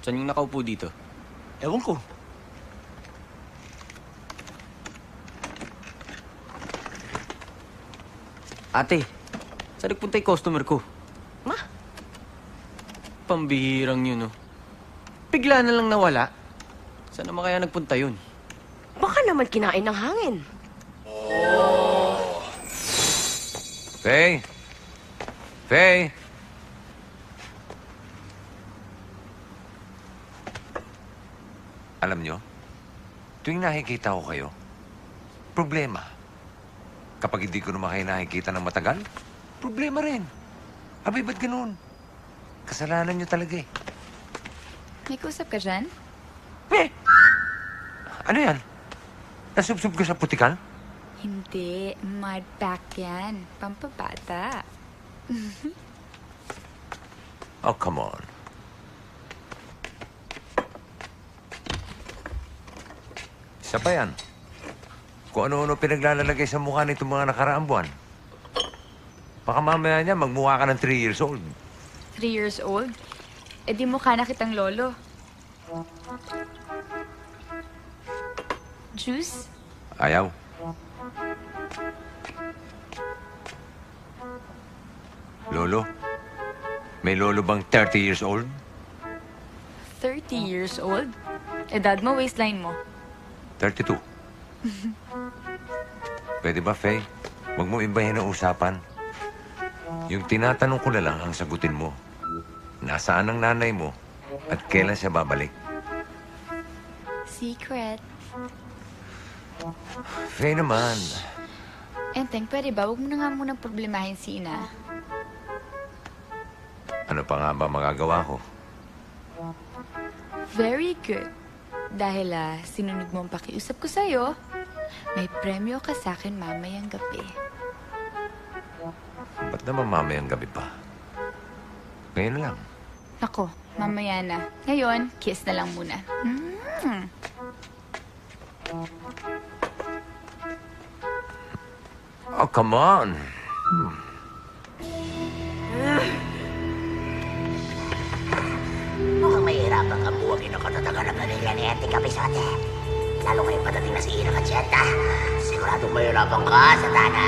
Saan yung nakaupo dito? Ewan ko. Ate, saan nagpunta yung customer ko? Ma? Pambihirang yun, oh. Bigla na lang nawala. Saan naman kaya nagpunta yun? Baka naman kinain ng hangin. Faye? Faye? Alam nyo, tuwing nakikita ko kayo, problema. Kapag hindi ko naman kayo nakikita ng matagal, problema rin. Abay, ba't ganun? Kasalanan nyo talaga eh. May kusap ka dyan? Ano yan? Nasubsob ka sa putikal? Hindi. Mud pack yan. Pampabata. Oh, come on. Isa pa yan. Kung ano-ano pinaglalagay sa mukha nitong mga nakaraang buwan. Baka mamaya niya magmukha ka ng 3 years old. 3 years old? E di mukha na kitang lolo. Juice? Ayaw. Lolo? May lolo bang 30 years old? 30 years old? Edad mo, waistline mo. 32. Pwede ba, Faye? Huwag mo ibahin ang usapan. Yung tinatanong ko na lang ang sagutin mo. Nasaan ang nanay mo at kailan siya babalik? Secret. Faye naman. Enteng, pwede ba? Huwag mo na nga munang problemahin si Ina. Ano pa nga ba magagawa ko? Very good. Dahil sinunod mo ang pakiusap ko sa'yo, may premyo ka sa'kin mamayang gabi. Ba't naman mamayang gabi pa? Ngayon na lang. Nako, mamaya na. Ngayon, kiss na lang muna. Oh, come on. Mukhang mahirapan kang buwagin ang katatagan ng pamilya ni Auntie Kapisote. Lalo ngayong padating na si Ina Kacheta. Siguradong mahirapan ka, Satana.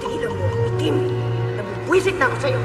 Tigilan mo ako, itim. Nabubwisit na ako sa'yo.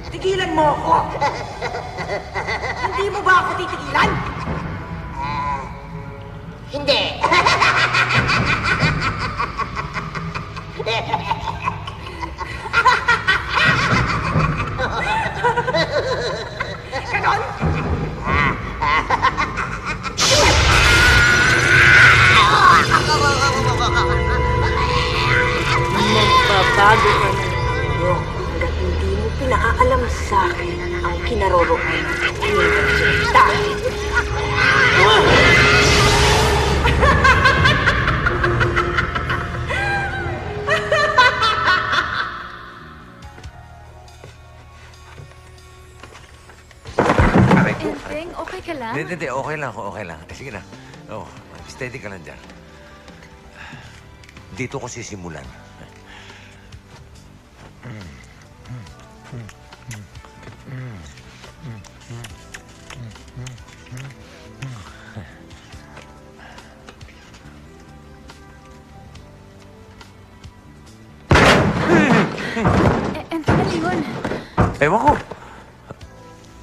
Tigilan mo ako! Hindi mo ba ako titigilan? Hindi. Ganon? Magbabago ka ng mundo hanggat hindi mo pinaalam sa akin ang kinaroroonan ng Universita. Aray ko. Enteng, okay ka lang? Hindi. Okay lang ako. Okay lang. Sige na. Oh, steady ka lang dyan. Dito ko sisimulan. Ewan ko.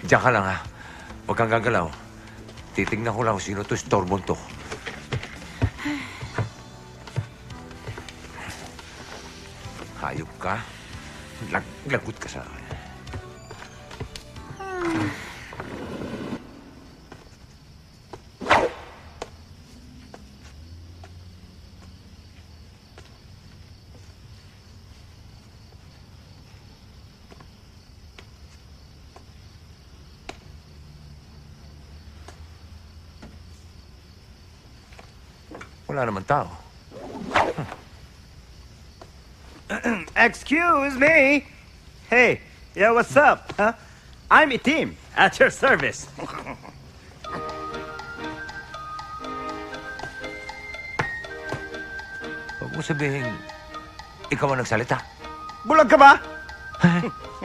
Diyan ka lang, ha? Huwag kang gagalaw. Titignan ko lang kung sino to, storbon to. Hayop ka. Lagot ka sa akin. Wala naman tao. Excuse me. Hey, yeah, what's up? Huh? I'm Itim, at your service. Huwag mo sabihin, ikaw ang nagsalita. Bulag ka ba?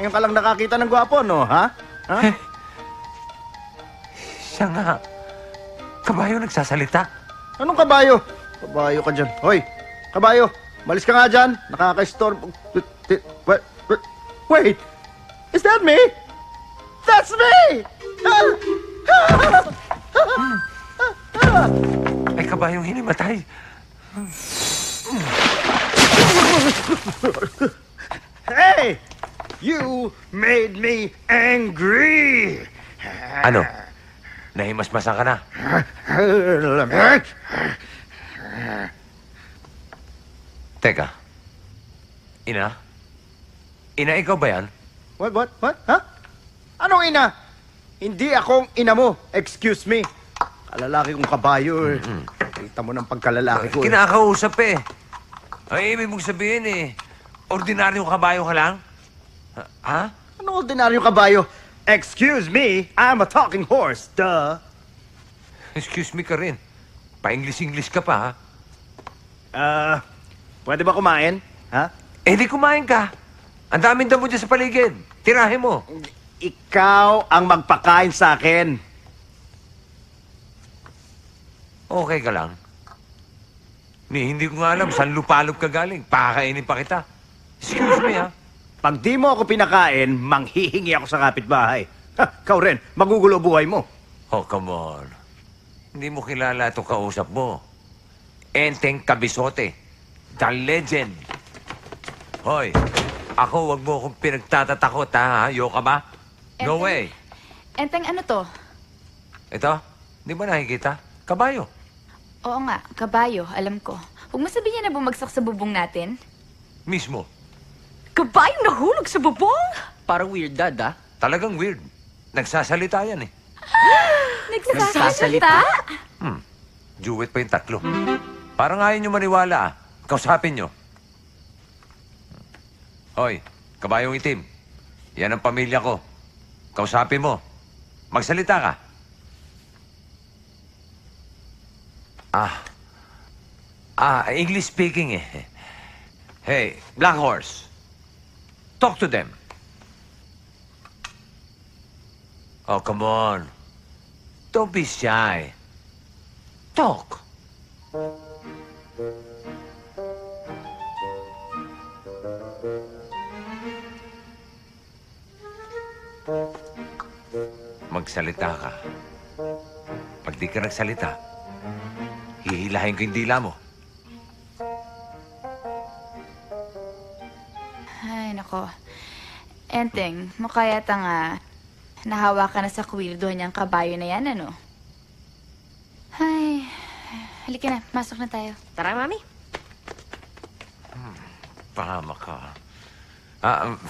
Ngayon ka lang nakakita ng gwapo, no? Ha? Ha? Siya nga. Kabayo nagsasalita. Anong kabayo? Kabayo ka dyan. Hoy, kabayo, malis ka nga dyan. Nakaka-storm. Wait, is that me? That's me! Ay, kabayong hinimatay. Hey! You made me angry! Ano? Nahimasmasan ka na? Teka. Ina? Ina, ikaw ba yan? What? Ha? Anong ina? Hindi akong ina mo. Excuse me. Kalalaki kong kabayo eh. Kita mo ng pagkalalaki ko eh. Kinakausap eh. Ay, ibig mong sabihin eh. Ordinaryong kabayo ka lang? Ha? Anong ordinaryong kabayo? Excuse me, I'm a talking horse, duh. Excuse me ka rin. Pa-English-English ka pa, ha? Pwede ba kumain? Ha? Eh, di kumain ka. Ang daming damo dyan sa paligid. Tirahin mo. Ikaw ang magpakain sa akin. Okay ka lang. Hindi ko nga alam saan lupalop ka galing. Pakakainin pa kita. Excuse me, ha? Pag di mo ako pinakain, manghihingi ako sa kapitbahay. Ha, ikaw rin, magugulo buhay mo. Oh, come on. Hindi mo kilala itong kausap mo. Enteng Kabisote. The legend. Hoy, ako wag mo akong pinagtatatakot, ha? Yo ka ba? No Enteng? way. Enteng, ano to? Ito, di ba nakikita? Kabayo. Oo nga, kabayo, alam ko. Huwag mo sabihin na bumagsak sa bubong natin. Mismo. Kabayong nahulog sa bubong? Parang weird, Dad, ah. Talagang weird. Nagsasalita yan eh. Nagsasalita? Duet pa yung tatlo. Parang ayaw nyo maniwala ah. Kausapin nyo. Hoy, kabayong itim. Yan ang pamilya ko. Kausapin mo. Magsalita ka. English speaking eh. Hey, Black Horse. Talk to them. Oh, come on. Don't be shy. Talk. Magsalita ka. Pag di ka nagsalita, hihilahin ko yung dila mo. Ay, nako. Enteng, mukha yata nga nahawa ka na sa kwirdo niyang kabayo na yan, ano? Ay, halika na. Masok na tayo. Tara, Mami. Pahama ka.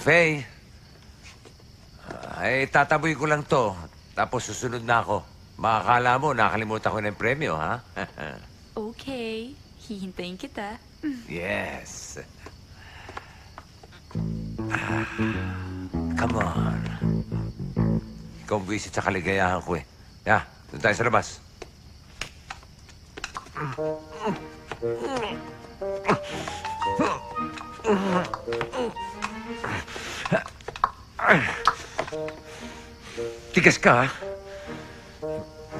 Faye. Tataboy ko lang to. Tapos susunod na ako. Makakala mo, nakalimutan ko na yung premyo, ha? Okay. Hihintayin kita. Yes. Come on. Ikaw ang buwisit sa kaligayahan ko eh. Doon tayo sa labas. Tigas ka, ha?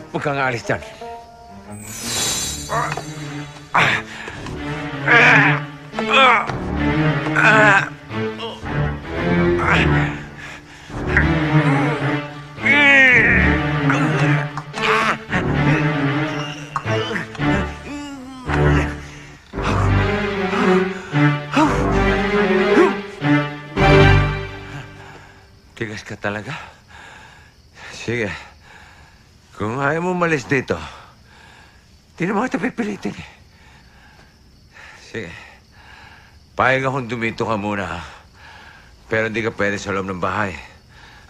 Huwag kang aalis dyan. Tigas ka talaga. Sige. Kung ayaw mo umalis dito, di naman kita pipilitin eh. Sige. Payag akong dumito ka muna, ha? Pero hindi ka pwede sa loob ng bahay.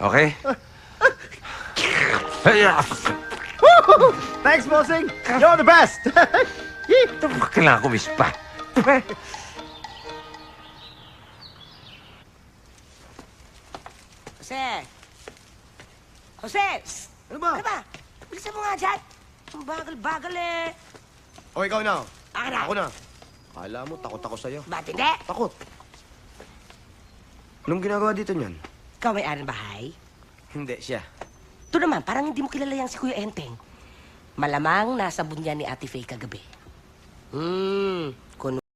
Okay? Thanks, bossing. You're the best. Ito ba kailangan kumispa? Jose! Jose! Ano ba? Ano ba? Bilisan mo nga dyan. Ang bagal-bagal eh. O, ikaw na. Akin na. Ako na. Kala mo, takot ako sa'yo. Ba't hindi? Takot. Anong ginagawa dito niyan? Ikaw may-ari ng bahay? Hindi, siya. Ito naman, parang hindi mo kilala yan si Kuya Enteng. Malamang nasa bunyan ni Ate Faye kagabi.